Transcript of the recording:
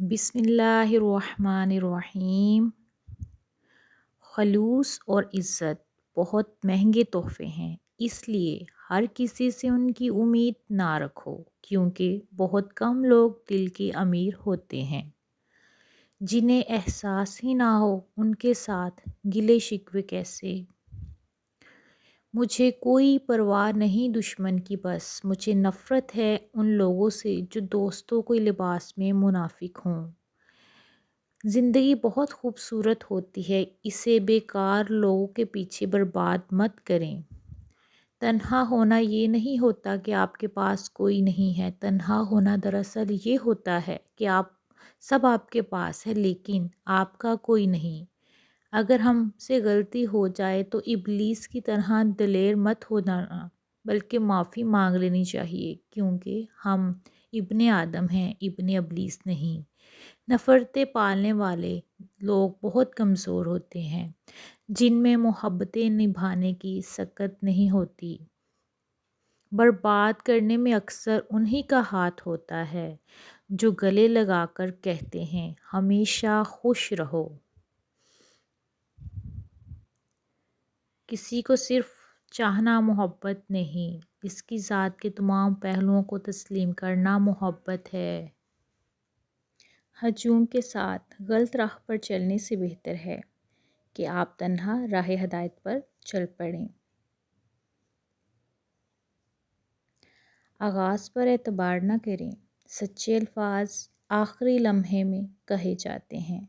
بسم اللہ الرحمن الرحیم۔ خلوص اور عزت بہت مہنگے تحفے ہیں، اس لیے ہر کسی سے ان کی امید نہ رکھو، کیونکہ بہت کم لوگ دل کے امیر ہوتے ہیں۔ جنہیں احساس ہی نہ ہو ان کے ساتھ گلے شکوے کیسے؟ مجھے کوئی پرواہ نہیں دشمن کی، بس مجھے نفرت ہے ان لوگوں سے جو دوستوں کے لباس میں منافق ہوں۔ زندگی بہت خوبصورت ہوتی ہے، اسے بیکار لوگوں کے پیچھے برباد مت کریں۔ تنہا ہونا یہ نہیں ہوتا کہ آپ کے پاس کوئی نہیں ہے، تنہا ہونا دراصل یہ ہوتا ہے کہ سب آپ کے پاس ہے لیکن آپ کا کوئی نہیں۔ اگر ہم سے غلطی ہو جائے تو ابلیس کی طرح دلیر مت ہونا، بلکہ معافی مانگ لینی چاہیے، کیونکہ ہم ابن آدم ہیں، ابن ابلیس نہیں۔ نفرتیں پالنے والے لوگ بہت کمزور ہوتے ہیں، جن میں محبتیں نبھانے کی سکت نہیں ہوتی۔ برباد کرنے میں اکثر انہی کا ہاتھ ہوتا ہے جو گلے لگا کر کہتے ہیں ہمیشہ خوش رہو۔ کسی کو صرف چاہنا محبت نہیں، اس کی ذات کے تمام پہلوؤں کو تسلیم کرنا محبت ہے۔ ہجوم کے ساتھ غلط راہ پر چلنے سے بہتر ہے کہ آپ تنہا راہ ہدایت پر چل پڑیں۔ آغاز پر اعتبار نہ کریں، سچے الفاظ آخری لمحے میں کہے جاتے ہیں۔